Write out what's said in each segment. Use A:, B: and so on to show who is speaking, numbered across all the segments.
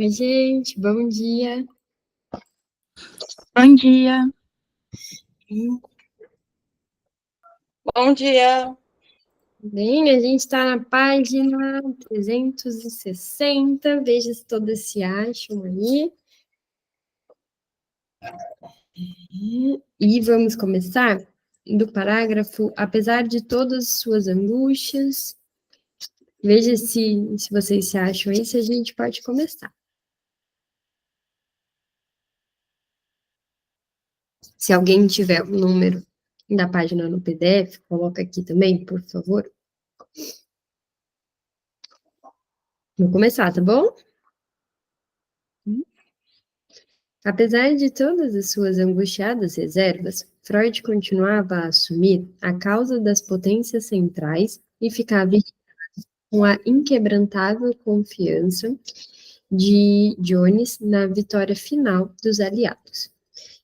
A: Oi, gente, bom dia.
B: Bom dia.
C: Bom dia.
A: Bem, a gente está na página 360. Veja se todas se acham aí. E vamos começar do parágrafo, apesar de todas as suas angústias. Veja se vocês se acham aí, se a gente pode começar. Se alguém tiver o número da página no PDF, coloca aqui também, por favor. Vou começar, tá bom? Apesar de todas as suas angustiadas reservas, Freud continuava a assumir a causa das potências centrais e ficava com a inquebrantável confiança de Jones na vitória final dos aliados.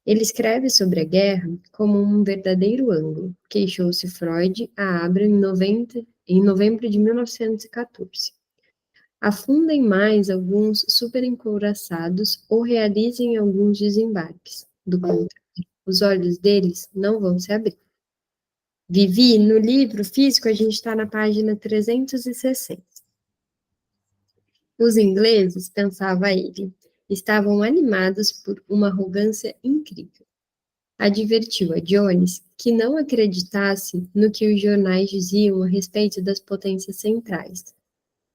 A: Ele escreve sobre a guerra como um verdadeiro ângulo, queixou-se Freud a Abra em novembro de 1914. Afundem mais alguns superencouraçados ou realizem alguns desembarques. Do contrário, os olhos deles não vão se abrir. Vivi, no livro físico, a gente está na página 360. Os ingleses, pensava ele, estavam animados por uma arrogância incrível. Advertiu a Jones que não acreditasse no que os jornais diziam a respeito das potências centrais.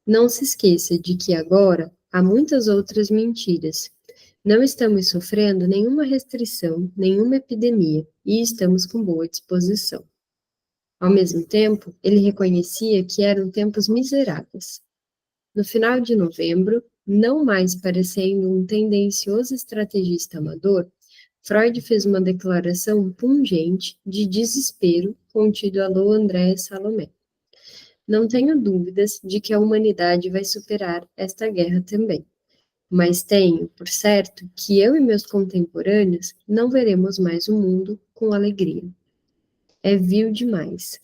A: Não se esqueça de que agora há muitas outras mentiras. Não estamos sofrendo nenhuma restrição, nenhuma epidemia, e estamos com boa disposição. Ao mesmo tempo, ele reconhecia que eram tempos miseráveis. No final de novembro, não mais parecendo um tendencioso estrategista amador, Freud fez uma declaração pungente de desespero contido a Lô André Salomé. Não tenho dúvidas de que a humanidade vai superar esta guerra também. Mas tenho, por certo, que eu e meus contemporâneos não veremos mais o mundo com alegria. É vil demais.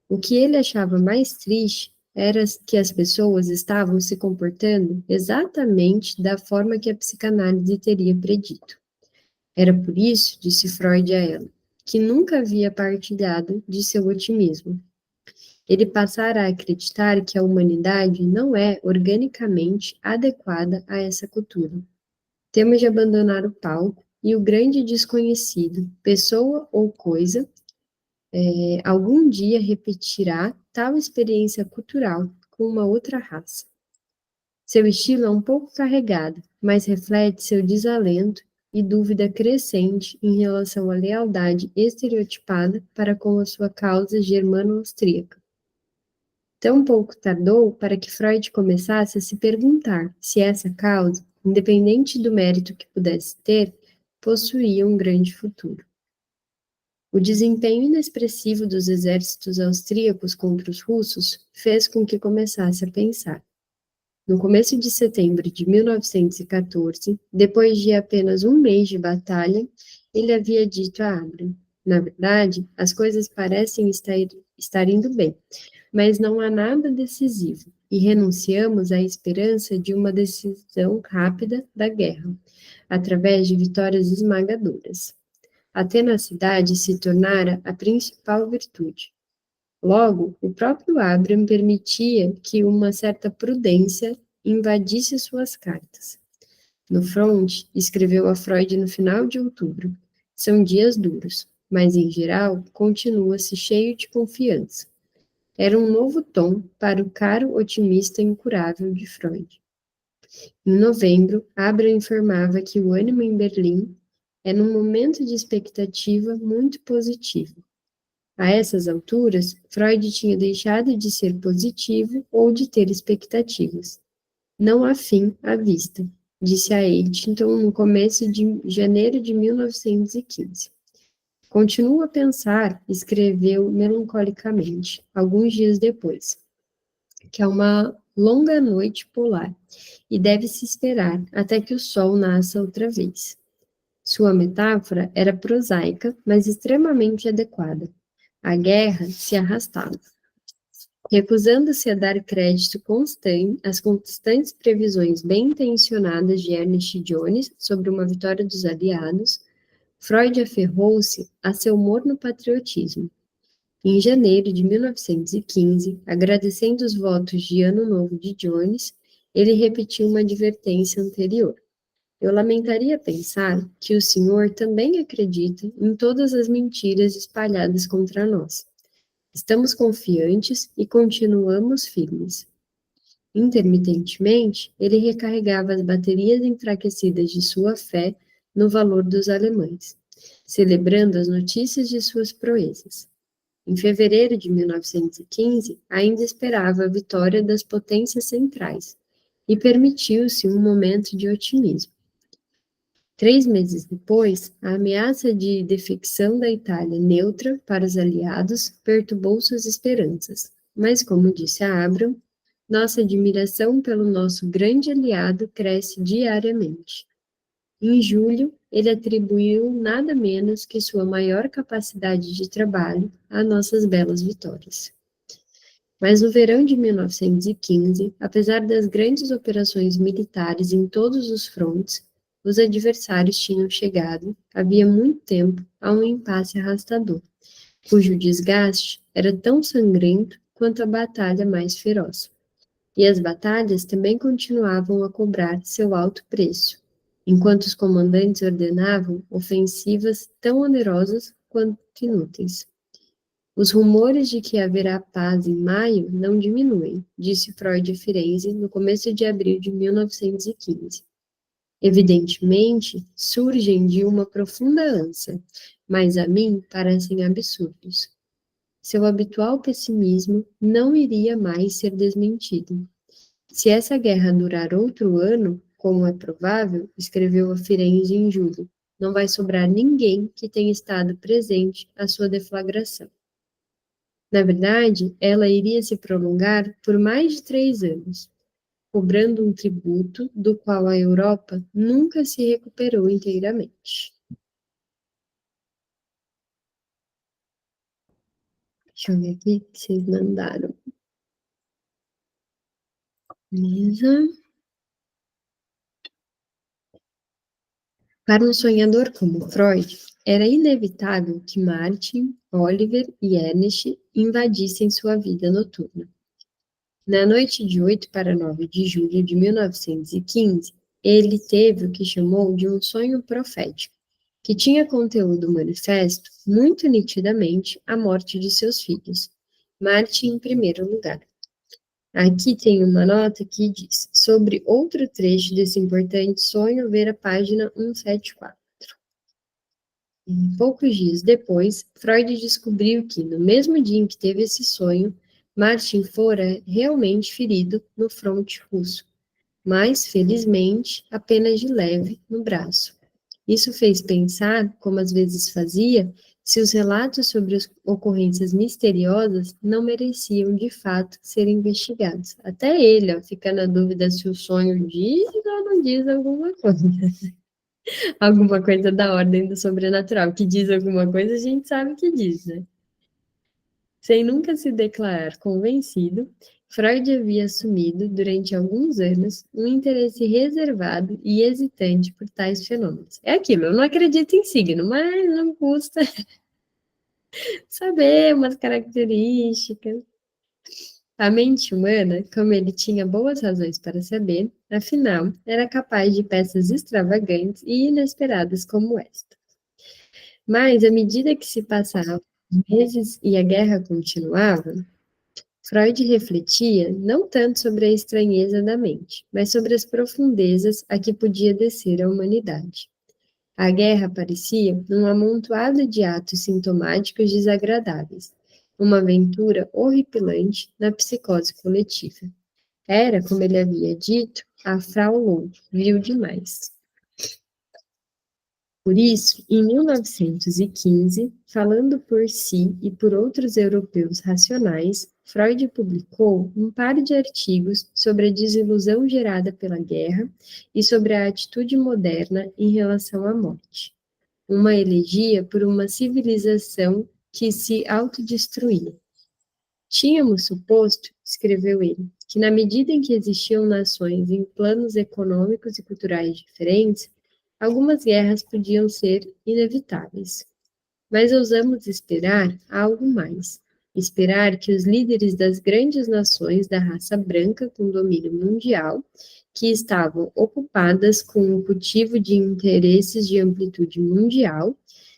A: O que ele achava mais triste era que as pessoas estavam se comportando exatamente da forma que a psicanálise teria predito. Era por isso, disse Freud a ela, que nunca havia partilhado de seu otimismo. Ele passara a acreditar que a humanidade não é organicamente adequada a essa cultura. Temos de abandonar o palco e o grande desconhecido, pessoa ou coisa, algum dia repetirá tal experiência cultural com uma outra raça. Seu estilo é um pouco carregado, mas reflete seu desalento e dúvida crescente em relação à lealdade estereotipada para com a sua causa germano-austríaca. Tão pouco tardou para que Freud começasse a se perguntar se essa causa, independente do mérito que pudesse ter, possuía um grande futuro. O desempenho inexpressivo dos exércitos austríacos contra os russos fez com que começasse a pensar. No começo de setembro de 1914, depois de apenas um mês de batalha, ele havia dito a Abram: na verdade, as coisas parecem estar indo bem, mas não há nada decisivo, e renunciamos à esperança de uma decisão rápida da guerra, através de vitórias esmagadoras. A tenacidade se tornara a principal virtude. Logo, o próprio Abraham permitia que uma certa prudência invadisse suas cartas. No front, escreveu a Freud no final de outubro: são dias duros, mas em geral continua-se cheio de confiança. Era um novo tom para o caro otimista incurável de Freud. Em novembro, Abraham informava que o ânimo em Berlim era um momento de expectativa muito positivo. A essas alturas, Freud tinha deixado de ser positivo ou de ter expectativas. Não há fim à vista, disse a Eichton no começo de janeiro de 1915. Continuo a pensar, escreveu melancolicamente, alguns dias depois, que é uma longa noite polar e deve-se esperar até que o sol nasça outra vez. Sua metáfora era prosaica, mas extremamente adequada. A guerra se arrastava. Recusando-se a dar crédito às constantes previsões bem-intencionadas de Ernest Jones sobre uma vitória dos aliados, Freud aferrou-se a seu morno patriotismo. Em janeiro de 1915, agradecendo os votos de Ano Novo de Jones, ele repetiu uma advertência anterior. Eu lamentaria pensar que o senhor também acredita em todas as mentiras espalhadas contra nós. Estamos confiantes e continuamos firmes. Intermitentemente, ele recarregava as baterias enfraquecidas de sua fé no valor dos alemães, celebrando as notícias de suas proezas. Em fevereiro de 1915, ainda esperava a vitória das potências centrais e permitiu-se um momento de otimismo. 3 meses depois, a ameaça de defecção da Itália neutra para os aliados perturbou suas esperanças, mas, como disse a Abraham, nossa admiração pelo nosso grande aliado cresce diariamente. Em julho, ele atribuiu nada menos que sua maior capacidade de trabalho a nossas belas vitórias. Mas no verão de 1915, apesar das grandes operações militares em todos os frontes, os adversários tinham chegado, havia muito tempo, a um impasse arrastador, cujo desgaste era tão sangrento quanto a batalha mais feroz. E as batalhas também continuavam a cobrar seu alto preço, enquanto os comandantes ordenavam ofensivas tão onerosas quanto inúteis. Os rumores de que haverá paz em maio não diminuem, disse Freud a Firenze no começo de abril de 1915. Evidentemente, surgem de uma profunda ânsia, mas a mim parecem absurdos. Seu habitual pessimismo não iria mais ser desmentido. Se essa guerra durar outro ano, como é provável, escreveu a Firenze em julho, não vai sobrar ninguém que tenha estado presente à sua deflagração. Na verdade, ela iria se prolongar por mais de 3 anos, cobrando um tributo do qual a Europa nunca se recuperou inteiramente. Deixa eu ver aqui o que vocês mandaram. Beleza. Para um sonhador como Freud, era inevitável que Martin, Oliver e Ernest invadissem sua vida noturna. Na noite de 8 para 9 de julho de 1915, ele teve o que chamou de um sonho profético, que tinha conteúdo manifesto, muito nitidamente, a morte de seus filhos, Martin em primeiro lugar. Aqui tem uma nota que diz, sobre outro trecho desse importante sonho, ver a página 174. Poucos dias depois, Freud descobriu que, no mesmo dia em que teve esse sonho, Martin fora realmente ferido no fronte russo, mas, felizmente, apenas de leve no braço. Isso fez pensar, como às vezes fazia, se os relatos sobre as ocorrências misteriosas não mereciam, de fato, ser investigados. Até ele, ó, fica na dúvida se o sonho diz ou não diz alguma coisa. Alguma coisa da ordem do sobrenatural. Que diz alguma coisa, a gente sabe que diz, né? Sem nunca se declarar convencido, Freud havia assumido, durante alguns anos, um interesse reservado e hesitante por tais fenômenos. É aquilo, eu não acredito em signo, mas não custa saber umas características. A mente humana, como ele tinha boas razões para saber, afinal, era capaz de peças extravagantes e inesperadas como esta. Mas, à medida que se passavam os meses e a guerra continuava, Freud refletia não tanto sobre a estranheza da mente, mas sobre as profundezas a que podia descer a humanidade. A guerra parecia um amontoado de atos sintomáticos desagradáveis, uma aventura horripilante na psicose coletiva. Era, como ele havia dito, a Frau Lohn, viu demais. Por isso, em 1915, falando por si e por outros europeus racionais, Freud publicou um par de artigos sobre a desilusão gerada pela guerra e sobre a atitude moderna em relação à morte. Uma elegia por uma civilização que se autodestruía. Tínhamos suposto, escreveu ele, que na medida em que existiam nações em planos econômicos e culturais diferentes, algumas guerras podiam ser inevitáveis. Mas ousamos esperar algo mais. Esperar que os líderes das grandes nações da raça branca com domínio mundial, que estavam ocupadas com o cultivo de interesses de amplitude mundial,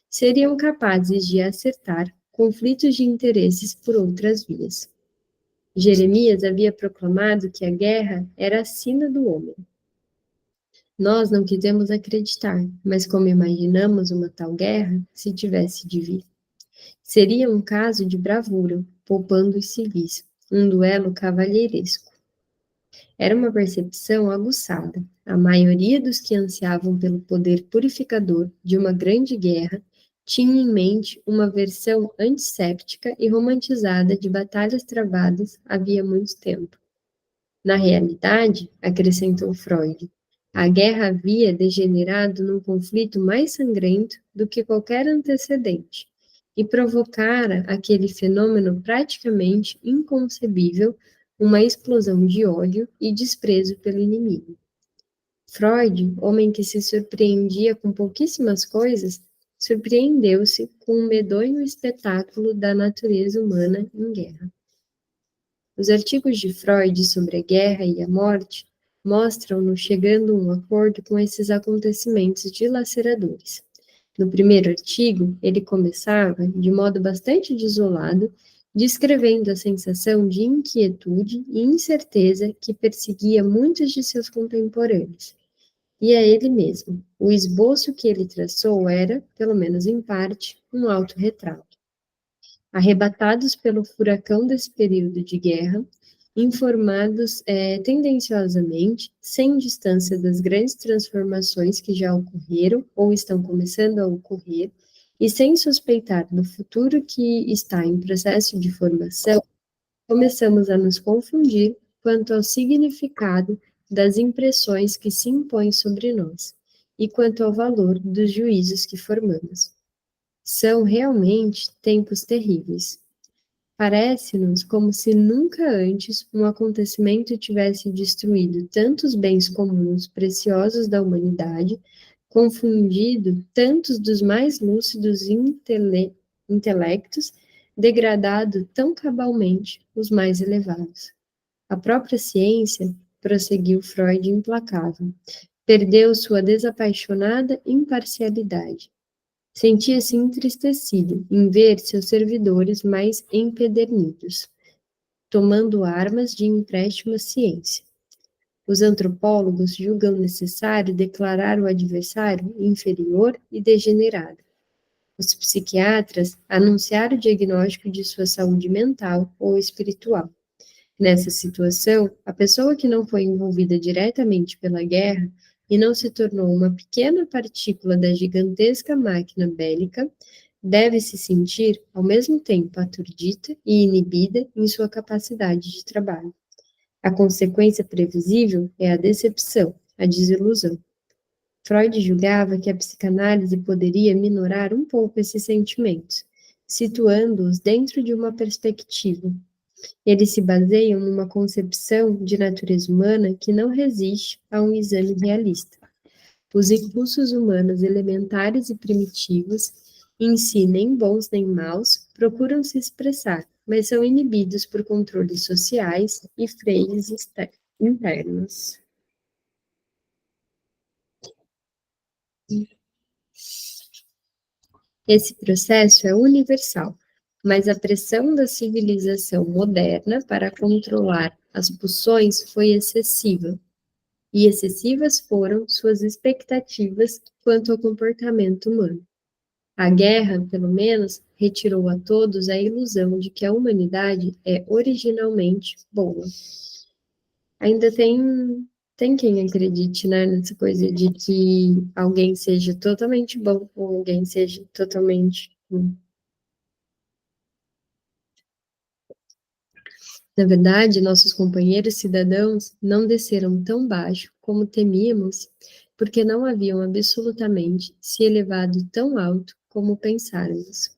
A: seriam capazes de acertar conflitos de interesses por outras vias. Jeremias havia proclamado que a guerra era a sina do homem. Nós não quisemos acreditar, mas como imaginamos uma tal guerra, se tivesse de vir. Seria um caso de bravura, poupando os civis, um duelo cavalheiresco. Era uma percepção aguçada. A maioria dos que ansiavam pelo poder purificador de uma grande guerra tinha em mente uma versão antisséptica e romantizada de batalhas travadas havia muito tempo. Na realidade, acrescentou Freud, a guerra havia degenerado num conflito mais sangrento do que qualquer antecedente e provocara aquele fenômeno praticamente inconcebível, uma explosão de ódio e desprezo pelo inimigo. Freud, homem que se surpreendia com pouquíssimas coisas, surpreendeu-se com o medonho espetáculo da natureza humana em guerra. Os artigos de Freud sobre a guerra e a morte mostram-no chegando a um acordo com esses acontecimentos dilaceradores. No primeiro artigo, ele começava, de modo bastante desolado, descrevendo a sensação de inquietude e incerteza que perseguia muitos de seus contemporâneos. E a ele mesmo. O esboço que ele traçou era, pelo menos em parte, um autorretrato. Arrebatados pelo furacão desse período de guerra, informados tendenciosamente, sem distância das grandes transformações que já ocorreram ou estão começando a ocorrer, e sem suspeitar do futuro que está em processo de formação, começamos a nos confundir quanto ao significado das impressões que se impõem sobre nós e quanto ao valor dos juízos que formamos. São realmente tempos terríveis. Parece-nos como se nunca antes um acontecimento tivesse destruído tantos bens comuns preciosos da humanidade, confundido tantos dos mais lúcidos intelectos, degradado tão cabalmente os mais elevados. A própria ciência, prosseguiu Freud implacável, perdeu sua desapaixonada imparcialidade. Sentia-se entristecido em ver seus servidores mais empedernidos, tomando armas de empréstimo à ciência. Os antropólogos julgam necessário declarar o adversário inferior e degenerado. Os psiquiatras anunciar o diagnóstico de sua saúde mental ou espiritual. Nessa situação, a pessoa que não foi envolvida diretamente pela guerra e não se tornou uma pequena partícula da gigantesca máquina bélica, deve se sentir, ao mesmo tempo, aturdida e inibida em sua capacidade de trabalho. A consequência previsível é a decepção, a desilusão. Freud julgava que a psicanálise poderia minorar um pouco esses sentimentos, situando-os dentro de uma perspectiva. Eles se baseiam numa concepção de natureza humana que não resiste a um exame realista. Os impulsos humanos elementares e primitivos, em si nem bons nem maus, procuram se expressar, mas são inibidos por controles sociais e freios internos. Esse processo é universal, mas a pressão da civilização moderna para controlar as pulsões foi excessiva, e excessivas foram suas expectativas quanto ao comportamento humano. A guerra, pelo menos, retirou a todos a ilusão de que a humanidade é originalmente boa. Ainda tem quem acredite, né, nessa coisa de que alguém seja totalmente bom ou alguém seja totalmente ruim. Na verdade, nossos companheiros cidadãos não desceram tão baixo como temíamos, porque não haviam absolutamente se elevado tão alto como pensáramos.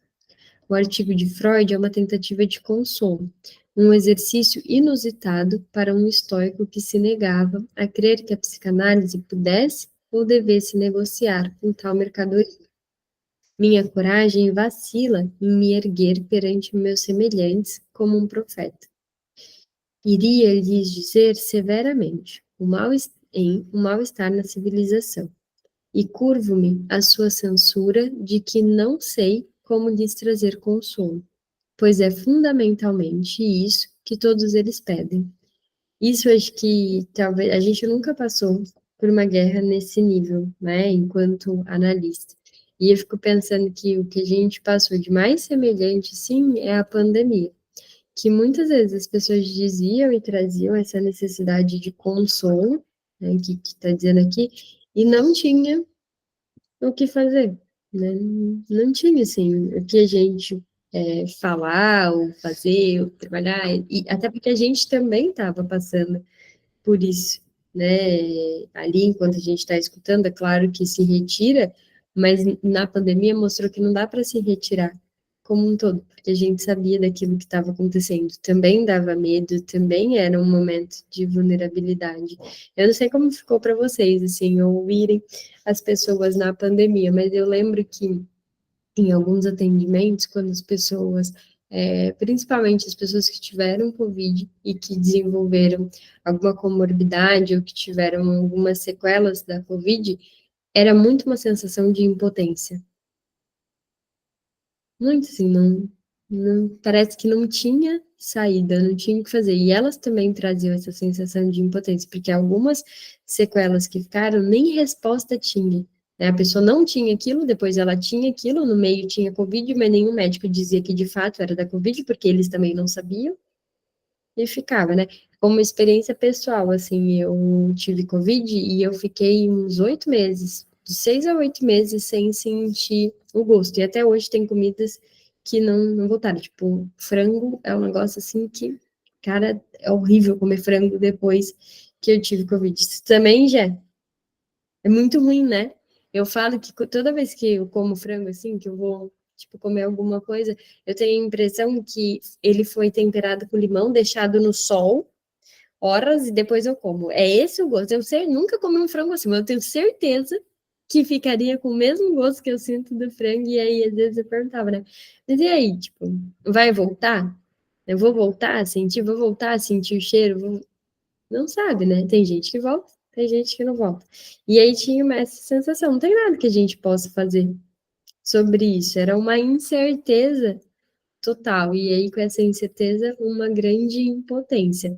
A: O artigo de Freud é uma tentativa de consolo, um exercício inusitado para um estoico que se negava a crer que a psicanálise pudesse ou devesse negociar com tal mercadoria. Minha coragem vacila em me erguer perante meus semelhantes como um profeta. Iria lhes dizer severamente o mal-estar na civilização, e curvo-me à sua censura de que não sei como lhes trazer consolo, pois é fundamentalmente isso que todos eles pedem. Isso acho que talvez a gente nunca passou por uma guerra nesse nível, né, enquanto analista. E eu fico pensando que o que a gente passou de mais semelhante, sim, é a pandemia, que muitas vezes as pessoas diziam e traziam essa necessidade de consolo, né, que está dizendo aqui, e não tinha o que fazer, né? Não tinha, assim, o que a gente falar, ou fazer, ou trabalhar, e até porque a gente também estava passando por isso, né? Ali, enquanto a gente está escutando, é claro que se retira, mas na pandemia mostrou que não dá para se retirar como um todo, porque a gente sabia daquilo que estava acontecendo. Também dava medo, também era um momento de vulnerabilidade. Eu não sei como ficou para vocês, assim, ouvirem as pessoas na pandemia, mas eu lembro que em alguns atendimentos, quando as pessoas, principalmente as pessoas que tiveram Covid e que desenvolveram alguma comorbidade ou que tiveram algumas sequelas da Covid, era muito uma sensação de impotência. Muito assim, parece que não tinha saída, não tinha o que fazer. E elas também traziam essa sensação de impotência, porque algumas sequelas que ficaram nem resposta tinha. Né? A pessoa não tinha aquilo, depois ela tinha aquilo, no meio tinha Covid, mas nenhum médico dizia que de fato era da Covid, porque eles também não sabiam e ficava, né? Como experiência pessoal, assim, eu tive Covid e eu fiquei uns 8 meses, de 6 a 8 meses, sem sentir o gosto. E até hoje tem comidas que não voltaram. Tipo, frango é um negócio assim que, cara, é horrível comer frango depois que eu tive Covid. Isso também já é muito ruim, né? Eu falo que toda vez que eu como frango, assim, que eu vou, tipo, comer alguma coisa, eu tenho a impressão que ele foi temperado com limão, deixado no sol, horas, e depois eu como. É esse o gosto. Eu sei, nunca comi um frango assim, mas eu tenho certeza que ficaria com o mesmo gosto que eu sinto do frango, e aí, às vezes, eu perguntava, né? Mas e aí, tipo, vai voltar? Eu vou voltar a sentir? Vou voltar a sentir o cheiro? Não sabe, né? Tem gente que volta, tem gente que não volta. E aí tinha essa sensação, não tem nada que a gente possa fazer sobre isso. Era uma incerteza total. E aí, com essa incerteza, uma grande impotência.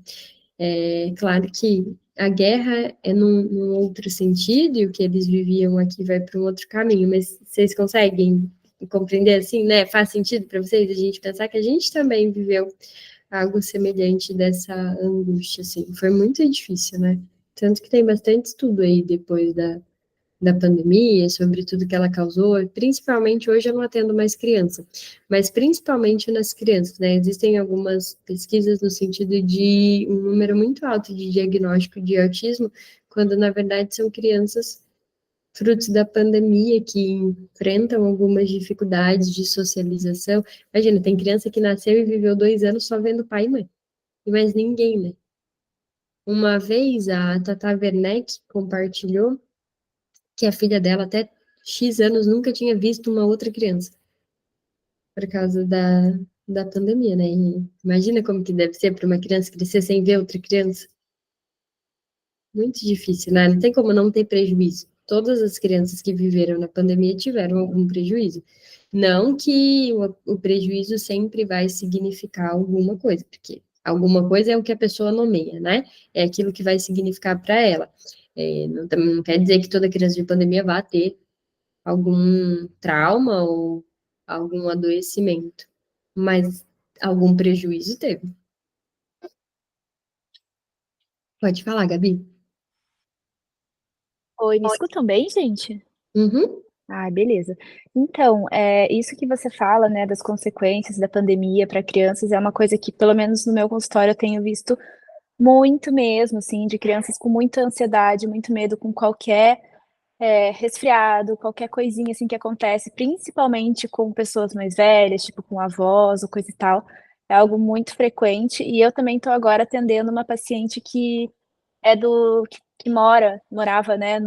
A: É claro que a guerra é num outro sentido, e o que eles viviam aqui vai para um outro caminho, mas vocês conseguem compreender assim, né? Faz sentido para vocês a gente pensar que a gente também viveu algo semelhante dessa angústia, assim. Foi muito difícil, né? Tanto que tem bastante estudo aí depois da pandemia, sobre tudo que ela causou, principalmente hoje eu não atendo mais criança, mas principalmente nas crianças, né? Existem algumas pesquisas no sentido de um número muito alto de diagnóstico de autismo, quando na verdade são crianças frutos da pandemia que enfrentam algumas dificuldades de socialização. Imagina, tem criança que nasceu e viveu 2 anos só vendo pai e mãe, e mais ninguém, né? Uma vez a Tata Werneck compartilhou que a filha dela até X anos nunca tinha visto uma outra criança, por causa da pandemia, né? E imagina como que deve ser para uma criança crescer sem ver outra criança. Muito difícil, né? Não tem como não ter prejuízo. Todas as crianças que viveram na pandemia tiveram algum prejuízo. Não que o prejuízo sempre vai significar alguma coisa, porque alguma coisa é o que a pessoa nomeia, né? É aquilo que vai significar para ela. Não quer dizer que toda criança de pandemia vá ter algum trauma ou algum adoecimento, mas algum prejuízo teve. Pode falar, Gabi.
B: Oi, me escutam bem, gente?
A: Uhum.
B: Ah, beleza. Então, isso que você fala, né, das consequências da pandemia para crianças é uma coisa que, pelo menos no meu consultório, eu tenho visto muito mesmo, assim, de crianças com muita ansiedade, muito medo com qualquer resfriado, qualquer coisinha assim que acontece, principalmente com pessoas mais velhas, tipo com avós ou coisa e tal. é algo muito frequente, e eu também estou agora atendendo uma paciente que é que morava, né,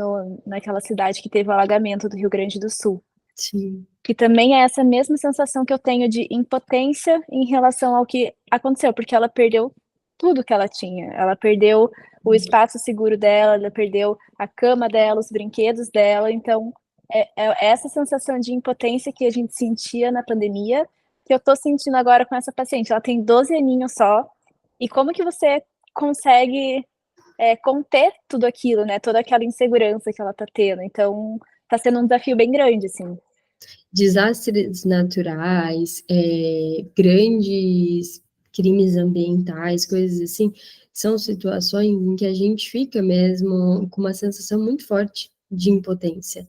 B: naquela cidade que teve o alagamento do Rio Grande do Sul.
A: Sim.
B: Que também é essa mesma sensação que eu tenho de impotência em relação ao que aconteceu, porque ela perdeu tudo que ela tinha. Ela perdeu o espaço seguro dela, ela perdeu a cama dela, os brinquedos dela, então é essa sensação de impotência que a gente sentia na pandemia, que eu tô sentindo agora com essa paciente. Ela tem 12 aninhos só, e como que você consegue, conter tudo aquilo, né, toda aquela insegurança que ela tá tendo. Então, tá sendo um desafio bem grande, assim.
A: Desastres naturais, grandes crimes ambientais, coisas assim, são situações em que a gente fica mesmo com uma sensação muito forte de impotência.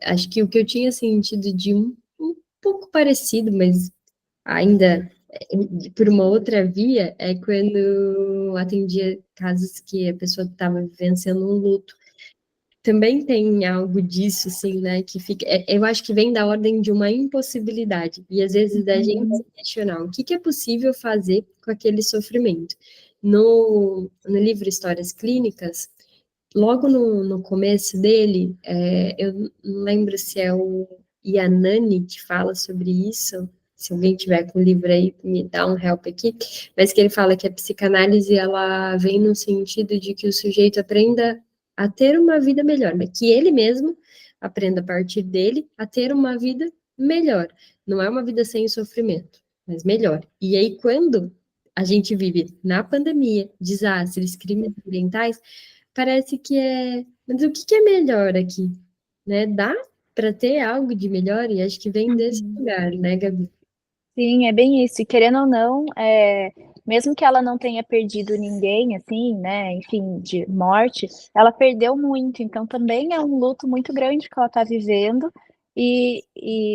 A: Acho que o que eu tinha sentido de um pouco parecido, mas ainda por uma outra via, é quando eu atendia casos que a pessoa estava vivenciando um luto. Também tem algo disso, assim, né, que fica, eu acho que vem da ordem de uma impossibilidade, e às vezes da gente se questionar o que é possível fazer com aquele sofrimento. No livro Histórias Clínicas, logo no começo dele, eu não lembro se é o Yanani que fala sobre isso, se alguém tiver com o livro aí, me dá um help aqui, mas que ele fala que a psicanálise, ela vem no sentido de que o sujeito aprenda a ter uma vida melhor, mas que ele mesmo aprenda a partir dele a ter uma vida melhor. Não é uma vida sem sofrimento, mas melhor. E aí, quando a gente vive na pandemia, desastres, crimes ambientais, parece que mas o que é melhor aqui? Né? Dá para ter algo de melhor? E acho que vem desse lugar, né, Gabi?
B: Sim, é bem isso. E querendo ou não, mesmo que ela não tenha perdido ninguém, assim, né, enfim, de morte, ela perdeu muito. Então também é um luto muito grande que ela está vivendo. E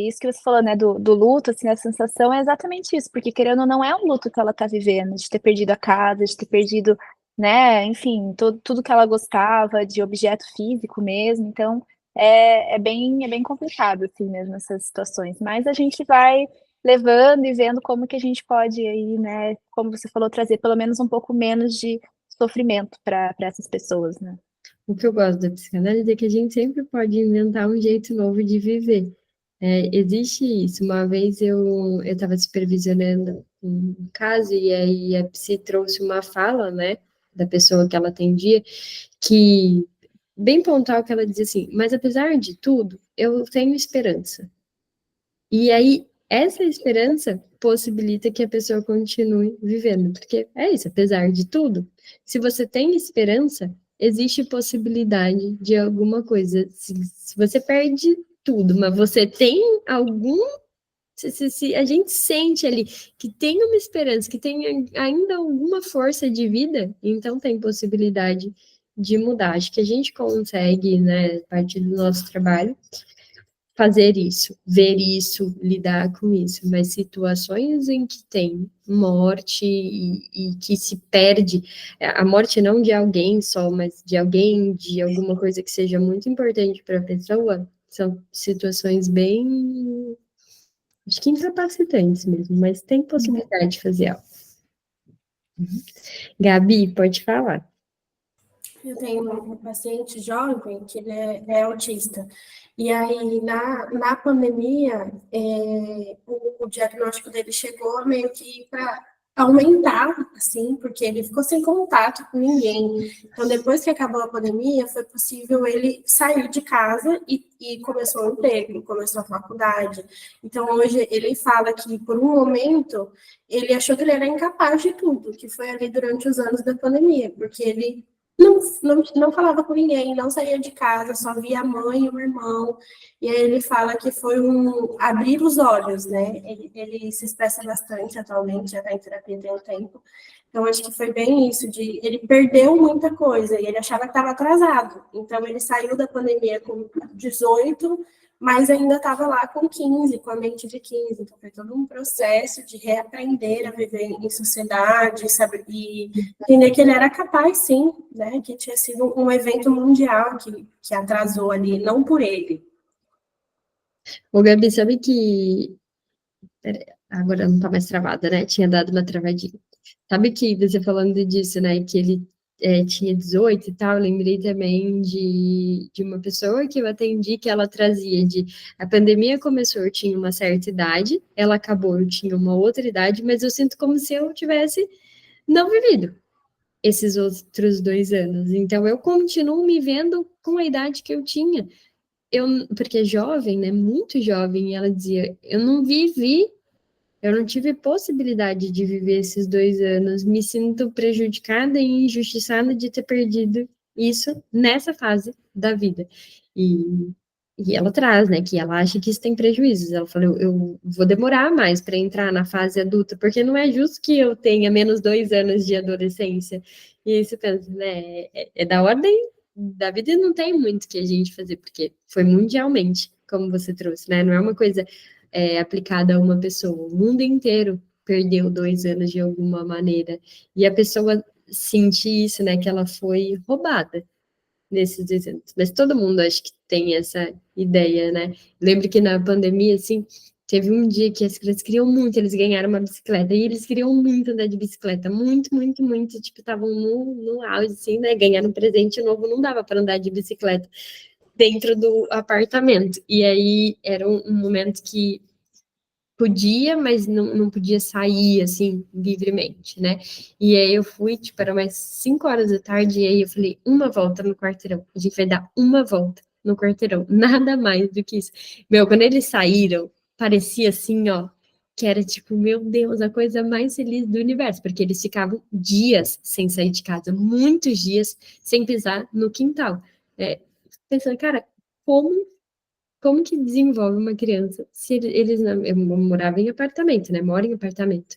B: isso que você falou, né, do luto, assim, a sensação é exatamente isso, porque querendo ou não é um luto que ela está vivendo, de ter perdido a casa, de ter perdido, né, enfim, tudo que ela gostava, de objeto físico mesmo. Então é bem complicado, assim, mesmo essas situações. Mas a gente vai levando e vendo como que a gente pode aí, né, como você falou, trazer pelo menos um pouco menos de sofrimento para essas pessoas, né.
A: O que eu gosto da psicanálise é que a gente sempre pode inventar um jeito novo de viver. Existe isso. Uma vez eu estava supervisionando um caso e aí a psi trouxe uma fala, né, da pessoa que ela atendia, que bem pontual, que ela dizia assim, mas apesar de tudo, eu tenho esperança. E aí, essa esperança possibilita que a pessoa continue vivendo, porque é isso, apesar de tudo, se você tem esperança, existe possibilidade de alguma coisa. Se você perde tudo, mas você tem algum. Se a gente sente ali que tem uma esperança, que tem ainda alguma força de vida, então tem possibilidade de mudar. Acho que a gente consegue, né, a partir do nosso trabalho, fazer isso, ver isso, lidar com isso, mas situações em que tem morte e que se perde, a morte não de alguém só, mas de alguém, de alguma coisa que seja muito importante para a pessoa, são situações bem, acho que incapacitantes mesmo, mas tem possibilidade de fazer algo. Gabi, pode falar.
D: Eu tenho um paciente jovem que ele é autista. E aí, na pandemia, o diagnóstico dele chegou meio que para aumentar, assim, porque ele ficou sem contato com ninguém. Então, depois que acabou a pandemia, foi possível ele sair de casa e começou o emprego, começou a faculdade. Então, hoje, ele fala que, por um momento, ele achou que ele era incapaz de tudo, que foi ali durante os anos da pandemia, porque ele não falava com ninguém, não saía de casa, só via a mãe e o irmão. E aí ele fala que foi um abrir os olhos, né? Ele se expressa bastante atualmente, já está em terapia tem um tempo. Então, acho que foi bem isso, ele perdeu muita coisa, e ele achava que estava atrasado. Então, ele saiu da pandemia com 18, mas ainda estava lá com 15, com a mente de 15. Então, foi todo um processo de reaprender a viver em sociedade, sabe? E entender que ele era capaz, sim, né? Que tinha sido um evento mundial que atrasou ali, não por ele.
A: Ô, Gabi, sabe que Agora não tá mais travada, né? Tinha dado uma travadinha. Sabe que você falando disso, né? Que ele tinha 18 e tal, eu lembrei também de uma pessoa que eu atendi que ela trazia de a pandemia começou, eu tinha uma certa idade, ela acabou, eu tinha uma outra idade, mas eu sinto como se eu tivesse não vivido esses outros 2 anos. Então eu continuo me vendo com a idade que eu tinha. Porque é jovem, né? Muito jovem, e ela dizia, eu não vivi, eu não tive possibilidade de viver esses 2 anos, me sinto prejudicada e injustiçada de ter perdido isso nessa fase da vida. E, e ela traz, né, que ela acha que isso tem prejuízos. Ela falou, eu vou demorar mais para entrar na fase adulta, porque não é justo que eu tenha menos 2 anos de adolescência. E isso, pensa, né, é da ordem da vida e não tem muito que a gente fazer, porque foi mundialmente, como você trouxe, né, não é uma coisa aplicada a uma pessoa. O mundo inteiro perdeu 2 anos de alguma maneira. E a pessoa sentir isso, né, que ela foi roubada nesses 2 anos. Mas todo mundo acho que tem essa ideia, né? Lembro que na pandemia, assim, teve um dia que as crianças queriam muito, eles ganharam uma bicicleta, e eles queriam muito andar de bicicleta, muito, muito, muito, tipo, estavam no auge, assim, né, ganharam um presente novo, não dava para andar de bicicleta dentro do apartamento, e aí era um momento que podia, mas não podia sair, assim, livremente, né? E aí eu fui, tipo, era mais 5 horas da tarde, e aí eu falei, uma volta no quarteirão. A gente vai dar uma volta no quarteirão, nada mais do que isso. Meu, quando eles saíram, parecia assim, ó, que era tipo, meu Deus, a coisa mais feliz do universo, porque eles ficavam dias sem sair de casa, muitos dias sem pisar no quintal. Pensando, cara, como como que desenvolve uma criança se eles não, eu morava em apartamento, né? Moro em apartamento.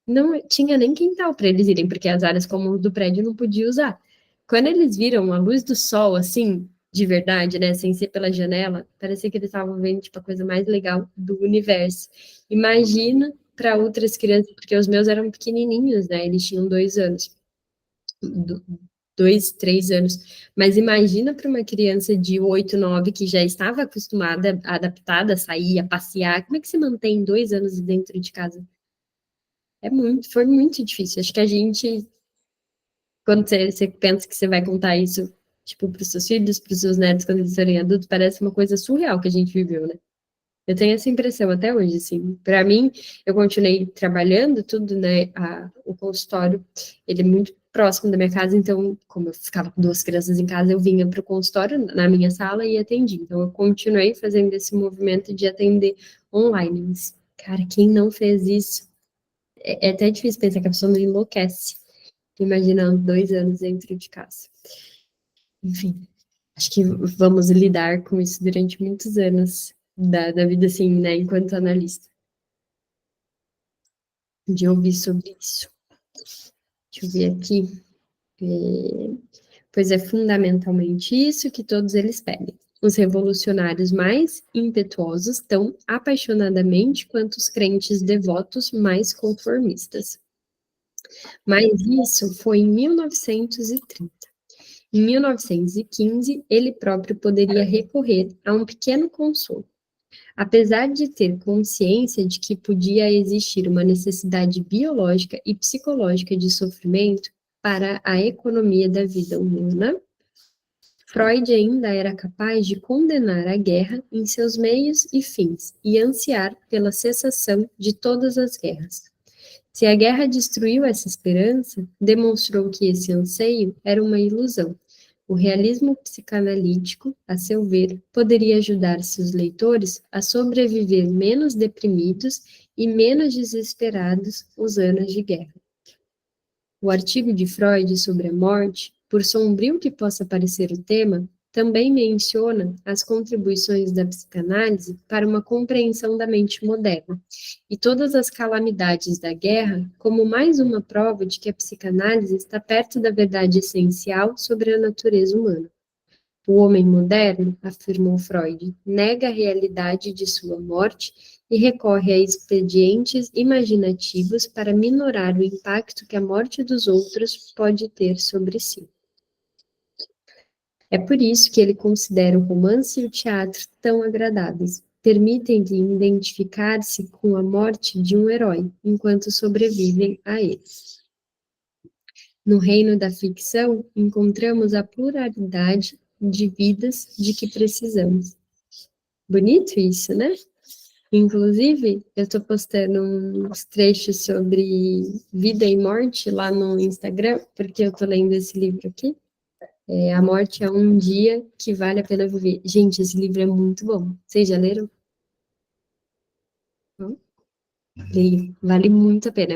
A: Não tinha nem quintal para eles irem, porque as áreas comuns do prédio não podia usar. Quando eles viram a luz do sol, assim, de verdade, né? Sem ser pela janela, parecia que eles estavam vendo, tipo, a coisa mais legal do universo. Imagina para outras crianças, porque os meus eram pequenininhos, né? Eles tinham 2 anos. 2, 3 anos. Mas imagina para uma criança de 8, 9 que já estava acostumada, adaptada a sair, a passear, como é que se mantém 2 anos dentro de casa? Foi muito difícil. Acho que a gente, quando você pensa que você vai contar isso, tipo, para os seus filhos, para os seus netos, quando eles forem adultos, parece uma coisa surreal que a gente viveu, né? Eu tenho essa impressão até hoje, assim. Para mim, eu continuei trabalhando tudo, né? O consultório, ele é muito próximo da minha casa, então, como eu ficava com 2 crianças em casa, eu vinha para o consultório na minha sala e atendia. Então, eu continuei fazendo esse movimento de atender online. Mas, cara, quem não fez isso? É até difícil pensar que a pessoa não enlouquece, imaginando 2 anos dentro de casa. Enfim, acho que vamos lidar com isso durante muitos anos da vida, assim, né, enquanto analista, de ouvir sobre isso. Deixa eu ver aqui. Pois é fundamentalmente isso que todos eles pedem. Os revolucionários mais impetuosos tão apaixonadamente quanto os crentes devotos mais conformistas. Mas isso foi em 1930. Em 1915, ele próprio poderia recorrer a um pequeno consolo. Apesar de ter consciência de que podia existir uma necessidade biológica e psicológica de sofrimento para a economia da vida humana, Freud ainda era capaz de condenar a guerra em seus meios e fins e ansiar pela cessação de todas as guerras. Se a guerra destruiu essa esperança, demonstrou que esse anseio era uma ilusão. O realismo psicanalítico, a seu ver, poderia ajudar seus leitores a sobreviver menos deprimidos e menos desesperados os anos de guerra. O artigo de Freud sobre a morte, por sombrio que possa parecer o tema, também menciona as contribuições da psicanálise para uma compreensão da mente moderna, e todas as calamidades da guerra como mais uma prova de que a psicanálise está perto da verdade essencial sobre a natureza humana. O homem moderno, afirmou Freud, nega a realidade de sua morte e recorre a expedientes imaginativos para minorar o impacto que a morte dos outros pode ter sobre si. É por isso que ele considera o romance e o teatro tão agradáveis. permitem-lhe identificar-se com a morte de um herói, enquanto sobrevivem a ele. No reino da ficção, encontramos a pluralidade de vidas de que precisamos. Bonito isso, né? Inclusive, eu estou postando uns trechos sobre vida e morte lá no Instagram, porque eu estou lendo esse livro aqui. A Morte é um Dia que Vale a Pena Viver. Gente, esse livro é muito bom. Vocês já leram? Leio. Vale muito a pena.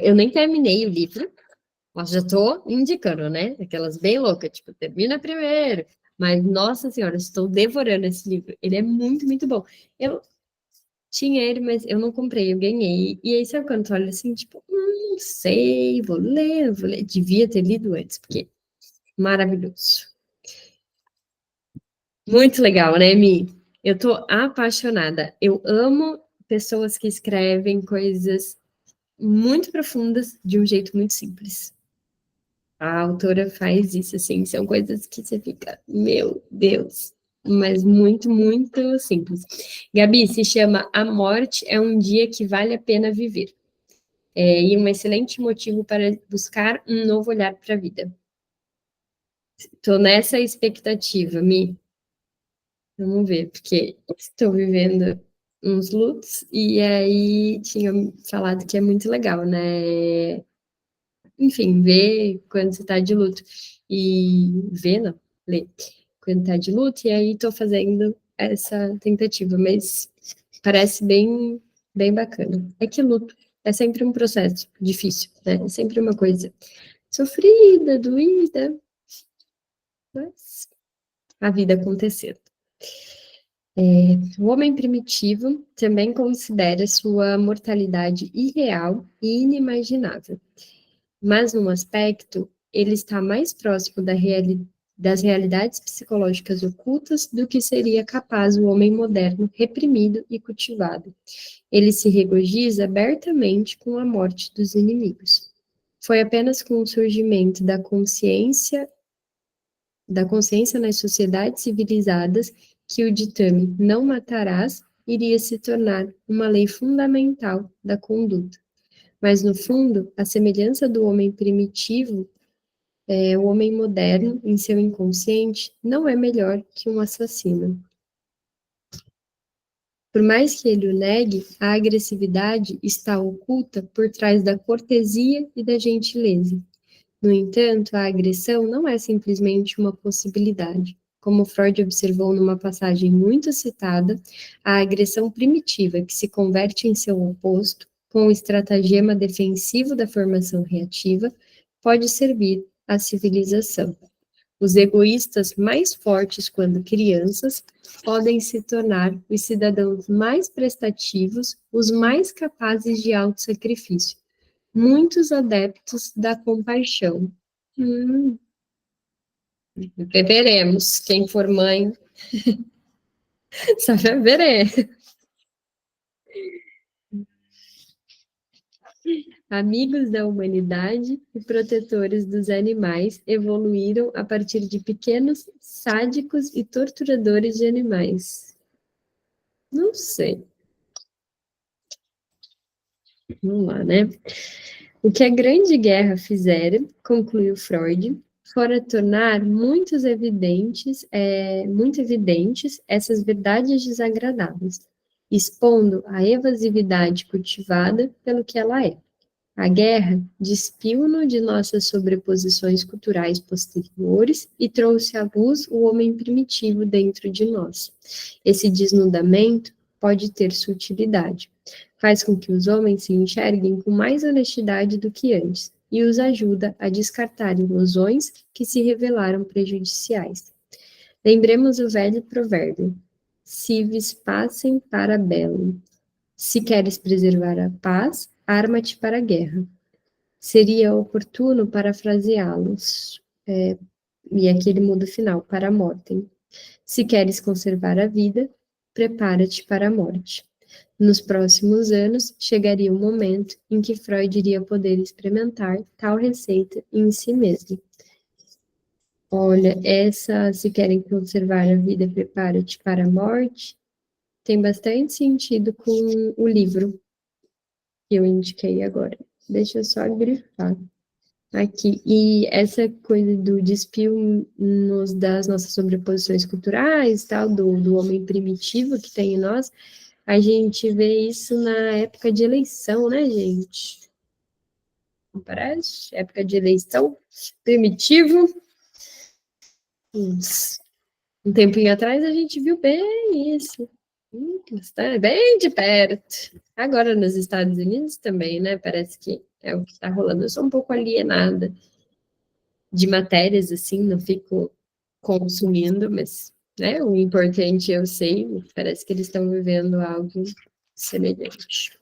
A: Eu nem terminei o livro, mas já estou indicando, né? Aquelas bem loucas, tipo, termina primeiro. Mas, nossa senhora, estou devorando esse livro. Ele é muito, muito bom. Eu tinha ele, mas eu não comprei, eu ganhei. E aí, sabe quando tu olha assim, tipo, não sei, vou ler, vou ler. Devia ter lido antes, porque maravilhoso. Muito legal, né, Mi? Eu tô apaixonada. Eu amo pessoas que escrevem coisas muito profundas de um jeito muito simples. A autora faz isso, assim, são coisas que você fica, meu Deus, mas muito, muito simples. Gabi, se chama A Morte é um Dia que Vale a Pena Viver. E um excelente motivo para buscar um novo olhar para a vida. Estou nessa expectativa, Mi. Vamos ver, porque estou vivendo uns lutos, e aí tinha falado que é muito legal, né? Enfim, ver quando você está de luto. E ver, não, ler quando está de luto, e aí estou fazendo essa tentativa, mas parece bem, bem bacana. É que luto é sempre um processo difícil, né? É sempre uma coisa sofrida, doída, mas a vida acontecendo. O homem primitivo também considera sua mortalidade irreal e inimaginável, mas num aspecto, ele está mais próximo das realidades psicológicas ocultas do que seria capaz o homem moderno, reprimido e cultivado. Ele se regozija abertamente com a morte dos inimigos. Foi apenas com o surgimento da consciência nas sociedades civilizadas que o ditame "não matarás" iria se tornar uma lei fundamental da conduta. Mas, no fundo, a semelhança do homem primitivo, o homem moderno, em seu inconsciente, não é melhor que um assassino. Por mais que ele o negue, a agressividade está oculta por trás da cortesia e da gentileza. No entanto, a agressão não é simplesmente uma possibilidade. Como Freud observou numa passagem muito citada, a agressão primitiva, que se converte em seu oposto, com o estratagema defensivo da formação reativa, pode servir à civilização. Os egoístas mais fortes quando crianças podem se tornar os cidadãos mais prestativos, os mais capazes de autossacrifício. Muitos adeptos da compaixão. Veremos. Quem for mãe, sabe veré. Amigos da humanidade e protetores dos animais evoluíram a partir de pequenos sádicos e torturadores de animais. Não sei. Vamos lá, né? O que a Grande Guerra fizera, concluiu Freud, fora tornar muito evidentes essas verdades desagradáveis, expondo a evasividade cultivada pelo que ela é. A guerra despiu-no de nossas sobreposições culturais posteriores e trouxe à luz o homem primitivo dentro de nós. Esse desnudamento pode ter sutilidade. Faz com que os homens se enxerguem com mais honestidade do que antes e os ajuda a descartar ilusões que se revelaram prejudiciais. Lembremos o velho provérbio: civis pacem para bellum. Se queres preservar a paz, arma-te para a guerra. Seria oportuno parafraseá-los, e aqui ele muda o final, para a morte. Se queres conservar a vida, prepara-te para a morte. Nos próximos anos, chegaria o momento em que Freud iria poder experimentar tal receita em si mesmo. Olha, se querem conservar a vida, prepara-te para a morte. tem bastante sentido com o livro que eu indiquei agora. Deixa eu só grifar aqui. E essa coisa do despio das nossas sobreposições culturais, tal, do homem primitivo que tem em nós, a gente vê isso na época de eleição, né, gente? Não parece? Época de eleição, primitivo. Um tempinho atrás a gente viu bem isso. Bem de perto. Agora nos Estados Unidos também, né? Parece que é o que está rolando. Eu sou um pouco alienada de matérias, assim, não fico consumindo, mas, né, o importante eu sei, parece que eles estão vivendo algo semelhante.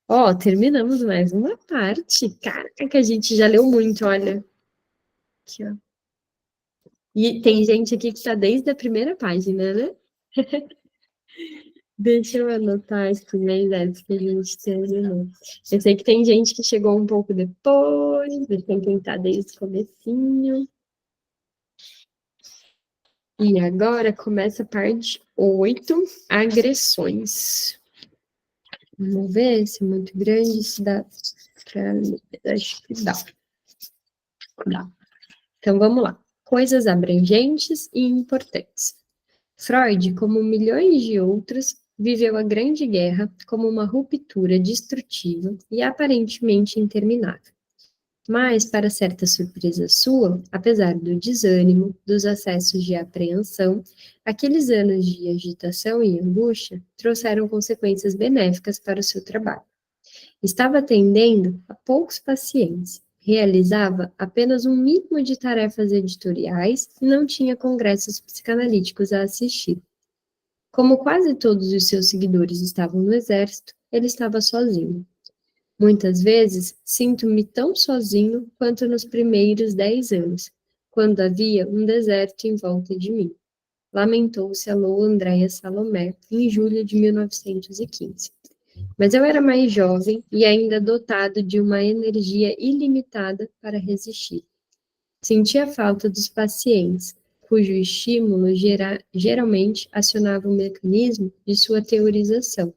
A: Ó, terminamos mais uma parte. Caraca, a gente já leu muito, olha. Aqui, ó. E tem gente aqui que está desde a primeira página, né? Deixa eu anotar aqui, né, Zé, que a gente terminou. Eu sei que tem gente que chegou um pouco depois, tem quem tá desde o comecinho. E agora começa a parte 8, agressões. Vamos ver se é muito grande, se dá pra ler. Acho que dá. Dá. Então vamos lá. Coisas abrangentes e importantes. Freud, como milhões de outros, viveu a Grande Guerra como uma ruptura destrutiva e aparentemente interminável. Mas, para certa surpresa sua, apesar do desânimo, dos acessos de apreensão, aqueles anos de agitação e angústia trouxeram consequências benéficas para o seu trabalho. Estava atendendo a poucos pacientes, realizava apenas um mínimo de tarefas editoriais e não tinha congressos psicanalíticos a assistir. Como quase todos os seus seguidores estavam no exército, ele estava sozinho. Muitas vezes sinto-me tão sozinho quanto nos primeiros 10 anos, quando havia um deserto em volta de mim. Lamentou-se a Lou Andréa Salomé em julho de 1915. Mas eu era mais jovem e ainda dotado de uma energia ilimitada para resistir. Sentia falta dos pacientes, cujo estímulo geralmente acionava o mecanismo de sua teorização,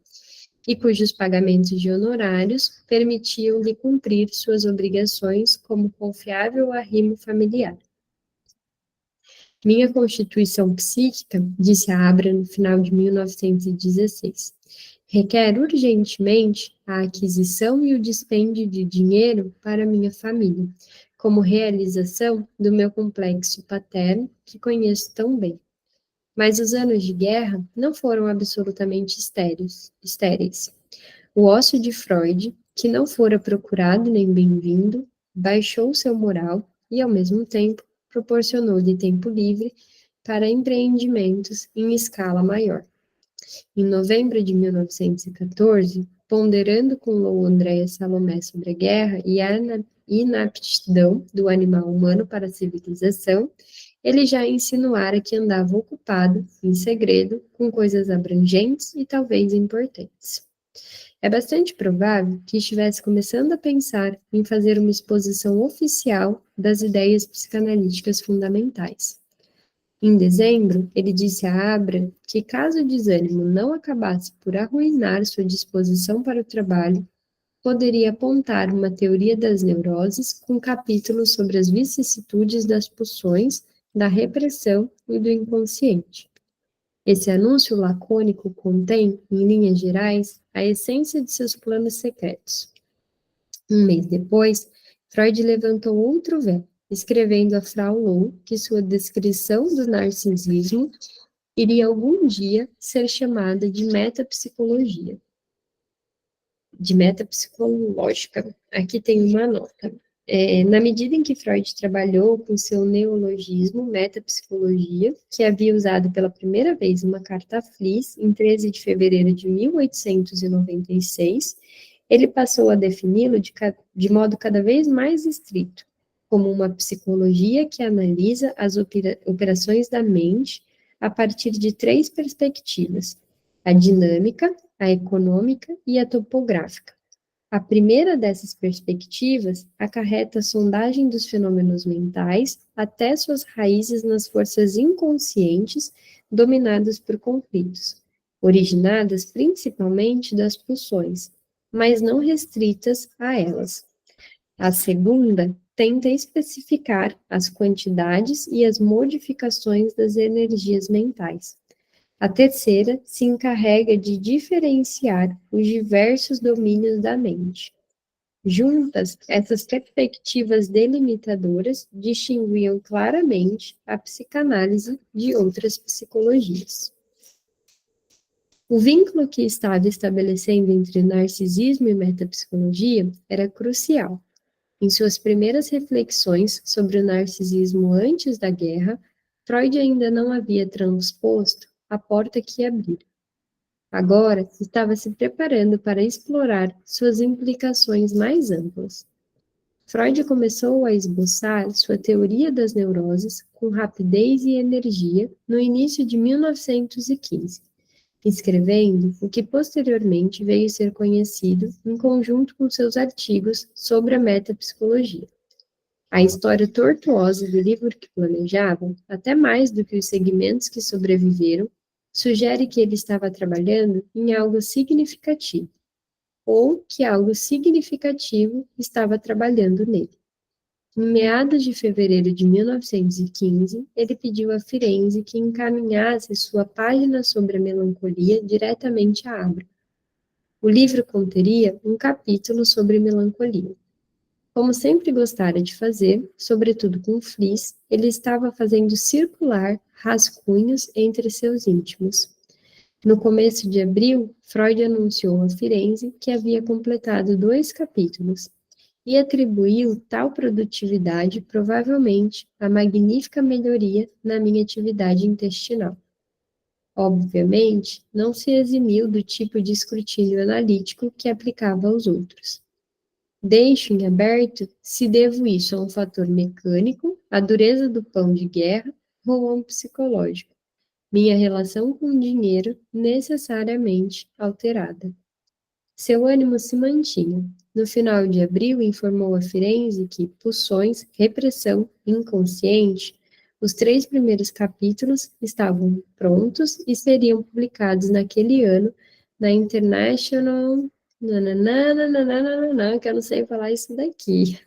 A: e cujos pagamentos de honorários permitiam-lhe cumprir suas obrigações como confiável arrimo familiar. Minha constituição psíquica, disse a Abra no final de 1916, requer urgentemente a aquisição e o dispêndio de dinheiro para minha família, como realização do meu complexo paterno, que conheço tão bem. Mas os anos de guerra não foram absolutamente estéreis. O ócio de Freud, que não fora procurado nem bem-vindo, baixou seu moral e, ao mesmo tempo, proporcionou-lhe tempo livre para empreendimentos em escala maior. Em novembro de 1914, ponderando com Lou Andréa Salomé sobre a guerra e a inaptidão do animal humano para a civilização, ele já insinuara que andava ocupado, em segredo, com coisas abrangentes e talvez importantes. É bastante provável que estivesse começando a pensar em fazer uma exposição oficial das ideias psicanalíticas fundamentais. Em dezembro, ele disse a Abra que, caso o desânimo não acabasse por arruinar sua disposição para o trabalho, poderia apontar uma teoria das neuroses com capítulos sobre as vicissitudes das pulsões, da repressão e do inconsciente. Esse anúncio lacônico contém, em linhas gerais, a essência de seus planos secretos. Um mês depois, Freud levantou outro véu, escrevendo a Frau Low que sua descrição do narcisismo iria algum dia ser chamada de metapsicologia. De metapsicológica. Aqui tem uma nota. Na medida em que Freud trabalhou com seu neologismo, metapsicologia, que havia usado pela primeira vez uma carta a Fliess em 13 de fevereiro de 1896, ele passou a defini-lo de modo cada vez mais estrito, como uma psicologia que analisa as operações da mente a partir de 3 perspectivas: a dinâmica, a econômica e a topográfica. A primeira dessas perspectivas acarreta a sondagem dos fenômenos mentais até suas raízes nas forças inconscientes dominadas por conflitos. originadas principalmente das pulsões, mas não restritas a elas. A segunda tenta especificar as quantidades e as modificações das energias mentais. A terceira se encarrega de diferenciar os diversos domínios da mente. Juntas, essas perspectivas delimitadoras distinguiam claramente a psicanálise de outras psicologias. O vínculo que estava estabelecendo entre narcisismo e metapsicologia era crucial. Em suas primeiras reflexões sobre o narcisismo antes da guerra, Freud ainda não havia transposto a porta que abrira. Agora, estava se preparando para explorar suas implicações mais amplas. Freud começou a esboçar sua teoria das neuroses com rapidez e energia no início de 1915, escrevendo o que posteriormente veio a ser conhecido em conjunto com seus artigos sobre a metapsicologia. A história tortuosa do livro que planejava, até mais do que os segmentos que sobreviveram, sugere que ele estava trabalhando em algo significativo, ou que algo significativo estava trabalhando nele. Em meados de fevereiro de 1915, ele pediu a Firenze que encaminhasse sua página sobre a melancolia diretamente a Abra. O livro conteria um capítulo sobre melancolia. Como sempre gostara de fazer, sobretudo com Fliss, ele estava fazendo circular rascunhos entre seus íntimos. No começo de abril, Freud anunciou a Firenze que havia completado 2 capítulos e atribuiu tal produtividade provavelmente à magnífica melhoria na minha atividade intestinal. Obviamente, não se eximiu do tipo de escrutínio analítico que aplicava aos outros. Deixo em aberto se devo isso a um fator mecânico, a dureza do pão de guerra, ou a um psicológico. Minha relação com o dinheiro necessariamente alterada. Seu ânimo se mantinha. No final de abril, informou a Firenze que pulsões, repressão, inconsciente, os 3 primeiros capítulos estavam prontos e seriam publicados naquele ano na International... que eu não sei falar isso daqui.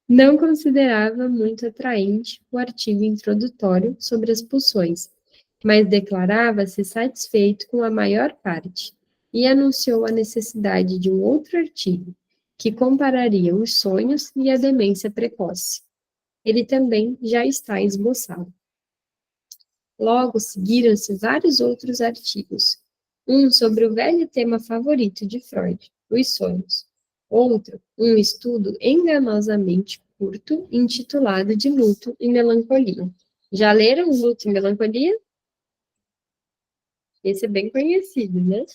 A: Não considerava muito atraente o artigo introdutório sobre as pulsões, mas declarava-se satisfeito com a maior parte, e anunciou a necessidade de um outro artigo, que compararia os sonhos e a demência precoce. Ele também já está esboçado. Logo seguiram-se vários outros artigos, um sobre o velho tema favorito de Freud, os sonhos. Outro, um estudo enganosamente curto, intitulado de Luto e Melancolia. Já leram Luto e Melancolia? Esse é bem conhecido, né?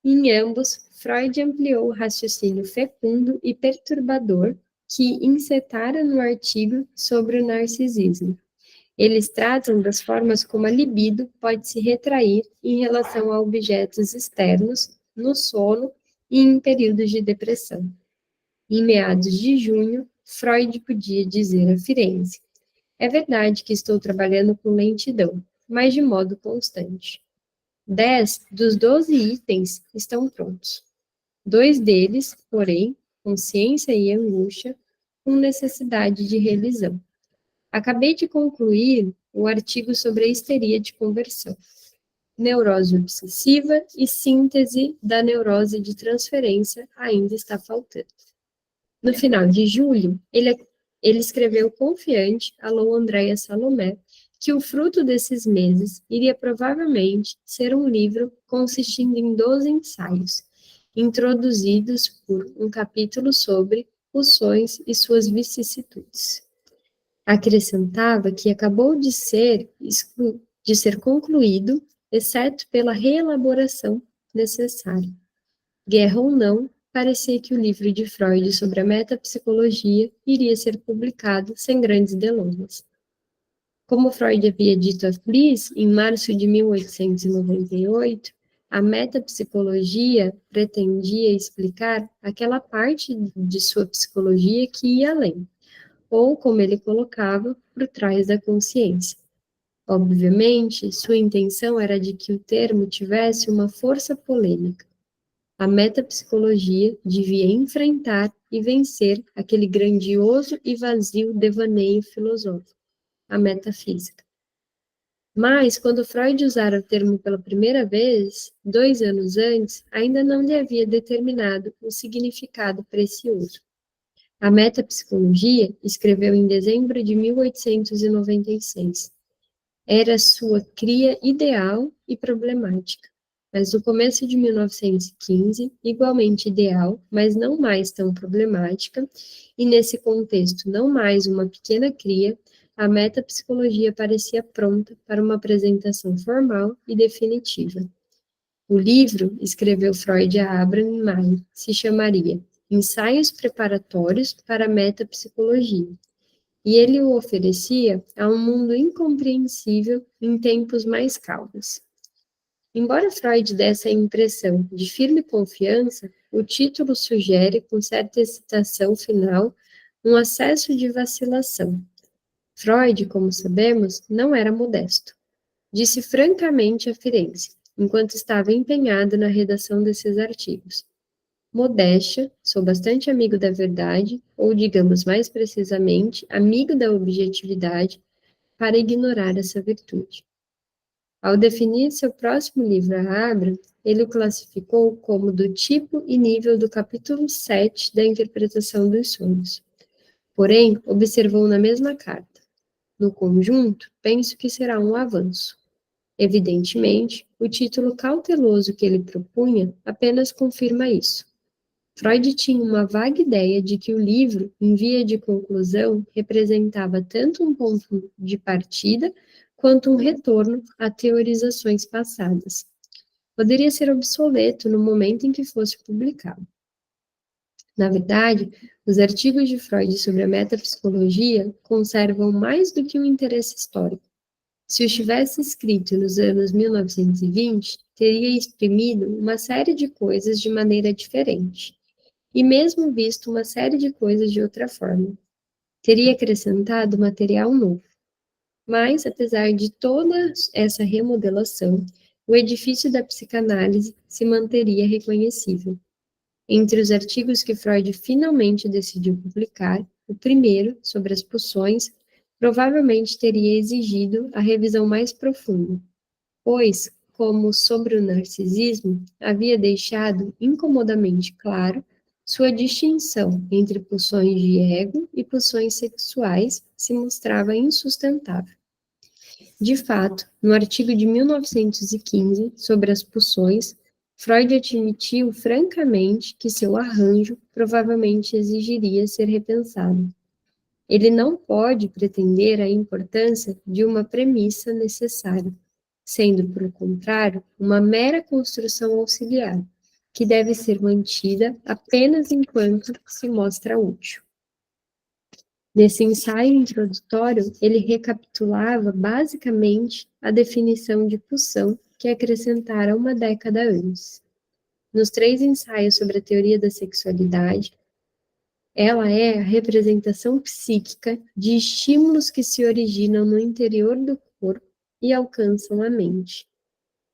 A: Em ambos, Freud ampliou o raciocínio fecundo e perturbador que encetara no artigo sobre o narcisismo. Eles tratam das formas como a libido pode se retrair em relação a objetos externos, no sono e em períodos de depressão. Em meados de junho, Freud podia dizer a Firenze: é verdade que estou trabalhando com lentidão, mas de modo constante. 10 dos 12 itens estão prontos. 2 deles, porém, consciência e angústia, com necessidade de revisão. Acabei de concluir o artigo sobre a histeria de conversão, neurose obsessiva e síntese da neurose de transferência ainda está faltando. No final de julho, ele escreveu confiante a Lou Andréa Salomé que o fruto desses meses iria provavelmente ser um livro consistindo em 12 ensaios, introduzidos por um capítulo sobre pulsões e suas vicissitudes. Acrescentava que acabou de ser concluído, exceto pela reelaboração necessária. Guerra ou não, parecia que o livro de Freud sobre a metapsicologia iria ser publicado sem grandes delongas. Como Freud havia dito a Fliss, em março de 1898, a metapsicologia pretendia explicar aquela parte de sua psicologia que ia além, ou, como ele colocava, por trás da consciência. Obviamente, sua intenção era de que o termo tivesse uma força polêmica. A metapsicologia devia enfrentar e vencer aquele grandioso e vazio devaneio filosófico, a metafísica. Mas, quando Freud usara o termo pela primeira vez, 2 anos antes, ainda não lhe havia determinado o significado precioso. A metapsicologia, escreveu em dezembro de 1896, era sua cria ideal e problemática. Mas no começo de 1915, igualmente ideal, mas não mais tão problemática, e nesse contexto não mais uma pequena cria, a metapsicologia parecia pronta para uma apresentação formal e definitiva. O livro, escreveu Freud a Abraham em maio, se chamaria Ensaios Preparatórios para a Metapsicologia, e ele o oferecia a um mundo incompreensível em tempos mais calmos. Embora Freud desse a impressão de firme confiança, o título sugere, com certa excitação final, um acesso de vacilação. Freud, como sabemos, não era modesto. Disse francamente a Firenze, enquanto estava empenhado na redação desses artigos. Modéstia, sou bastante amigo da verdade, ou digamos mais precisamente, amigo da objetividade, para ignorar essa virtude. Ao definir seu próximo livro a Abraham, ele o classificou como do tipo e nível do capítulo 7 da interpretação dos sonhos. Porém, observou na mesma carta: no conjunto, penso que será um avanço. Evidentemente, o título cauteloso que ele propunha apenas confirma isso. Freud tinha uma vaga ideia de que o livro, em via de conclusão, representava tanto um ponto de partida quanto um retorno a teorizações passadas. Poderia ser obsoleto no momento em que fosse publicado. Na verdade, os artigos de Freud sobre a metapsicologia conservam mais do que um interesse histórico. Se os tivesse escrito nos anos 1920, teria exprimido uma série de coisas de maneira diferente, e mesmo visto uma série de coisas de outra forma. Teria acrescentado material novo. Mas, apesar de toda essa remodelação, o edifício da psicanálise se manteria reconhecível. Entre os artigos que Freud finalmente decidiu publicar, o primeiro, sobre as pulsões, provavelmente teria exigido a revisão mais profunda, pois, como sobre o narcisismo, havia deixado incomodamente claro sua distinção entre pulsões de ego e pulsões sexuais se mostrava insustentável. De fato, no artigo de 1915 sobre as pulsões, Freud admitiu francamente que seu arranjo provavelmente exigiria ser repensado. Ele não pode pretender a importância de uma premissa necessária, sendo, por contrário, uma mera construção auxiliar, que deve ser mantida apenas enquanto se mostra útil. Nesse ensaio introdutório, ele recapitulava basicamente a definição de pulsão que acrescentara uma década antes. Nos 3 ensaios sobre a teoria da sexualidade, ela é a representação psíquica de estímulos que se originam no interior do corpo e alcançam a mente.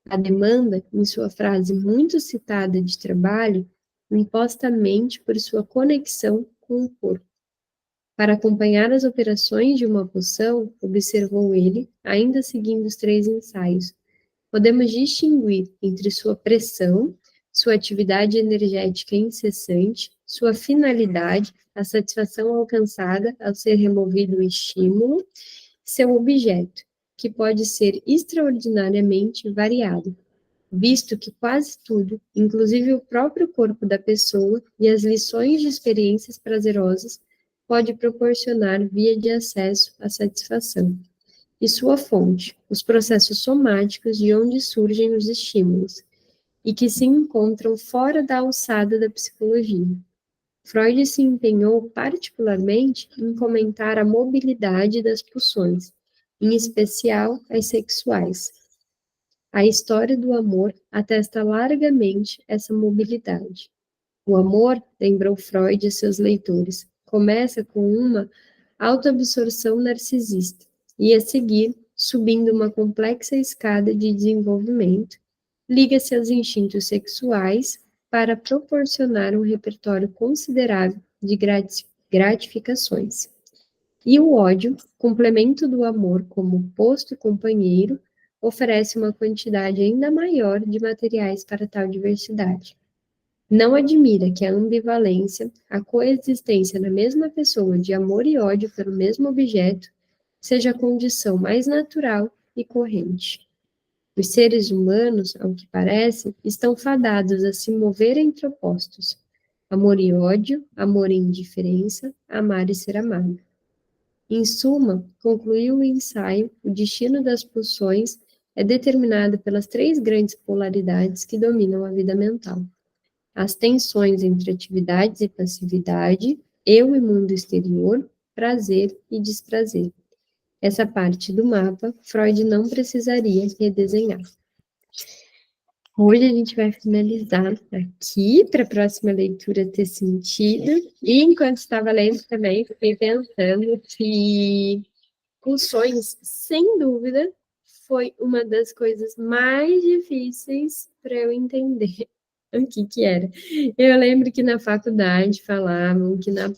A: A demanda, em sua frase muito citada de trabalho, imposta à mente por sua conexão com o corpo. Para acompanhar as operações de uma pulsão, observou ele, ainda seguindo os 3 ensaios, podemos distinguir entre sua pressão, sua atividade energética incessante, sua finalidade, a satisfação alcançada ao ser removido o estímulo, seu objeto, que pode ser extraordinariamente variado, visto que quase tudo, inclusive o próprio corpo da pessoa e as lições de experiências prazerosas, pode proporcionar via de acesso à satisfação. E sua fonte, os processos somáticos de onde surgem os estímulos, e que se encontram fora da alçada da psicologia. Freud se empenhou particularmente em comentar a mobilidade das pulsões, em especial as sexuais. A história do amor atesta largamente essa mobilidade. O amor, lembrou Freud a seus leitores, começa com uma autoabsorção narcisista, e a seguir subindo uma complexa escada de desenvolvimento, liga-se aos instintos sexuais para proporcionar um repertório considerável de gratificações. E o ódio, complemento do amor como posto companheiro, oferece uma quantidade ainda maior de materiais para tal diversidade. Não admira que a ambivalência, a coexistência na mesma pessoa de amor e ódio pelo mesmo objeto, seja a condição mais natural e corrente. Os seres humanos, ao que parece, estão fadados a se mover entre opostos. Amor e ódio, amor e indiferença, amar e ser amado. Em suma, concluiu o ensaio, o destino das pulsões é determinado pelas 3 grandes polaridades que dominam a vida mental. As tensões entre atividades e passividade, eu e mundo exterior, prazer e desprazer. Essa parte do mapa, Freud não precisaria redesenhar. Hoje a gente vai finalizar aqui, para a próxima leitura ter sentido. E enquanto estava lendo também, fiquei pensando que pulsões, sem dúvida, foi uma das coisas mais difíceis para eu entender o que era. Eu lembro que na faculdade falavam que na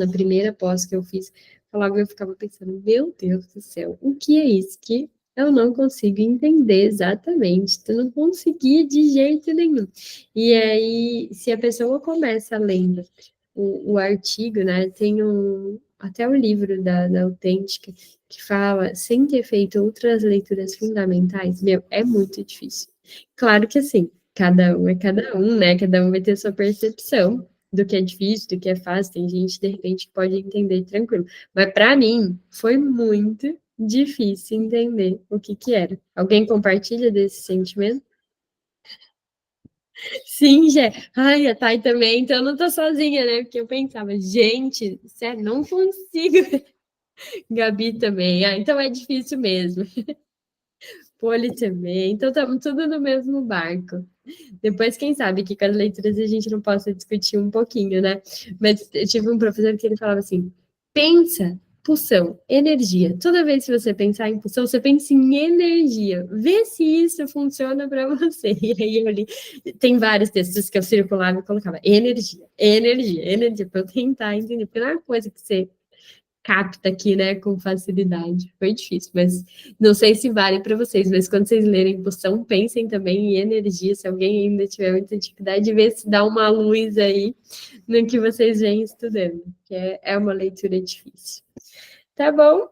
A: primeira pós que eu fiz, falavam, eu ficava pensando, meu Deus do céu, o que é isso? Que eu não consigo entender exatamente, tu não conseguia de jeito nenhum. E aí, se a pessoa começa lendo o artigo, né, tem até o livro da Autêntica, que fala, sem ter feito outras leituras fundamentais, meu, é muito difícil. Claro que assim, cada um é cada um, né, cada um vai ter sua percepção do que é difícil, do que é fácil, tem gente, de repente, que pode entender tranquilo. Mas para mim, foi muito difícil entender o que era. Alguém compartilha desse sentimento? Sim, Gé. Ai, a Thay também, então eu não tô sozinha, né? Porque eu pensava, gente, sério, não consigo. Gabi também. Ah, então é difícil mesmo. Poli também. Então estamos tudo no mesmo barco. Depois, quem sabe, que com as leituras a gente não possa discutir um pouquinho, né? Mas eu tive um professor que ele falava assim, pensa, pulsão, energia. Toda vez que você pensar em pulsão, você pensa em energia. Vê se isso funciona para você. E aí eu li, tem vários textos que eu circulava e colocava energia, energia, energia, para eu tentar entender. Porque não é uma coisa que você capta aqui, né, com facilidade. Foi difícil, mas não sei se vale para vocês, mas quando vocês lerem Pulsão, pensem também em energia, se alguém ainda tiver muita dificuldade, ver se dá uma luz aí no que vocês vêm estudando, que é uma leitura difícil. Tá bom?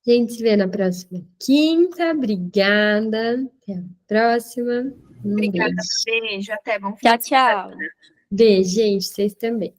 A: A gente se vê na próxima quinta. Obrigada. Até a próxima.
C: Obrigada,
A: Beijo.
C: beijo, até bom fim
B: Tchau,
C: de semana.
B: tchau.
A: Beijo, gente. Vocês também.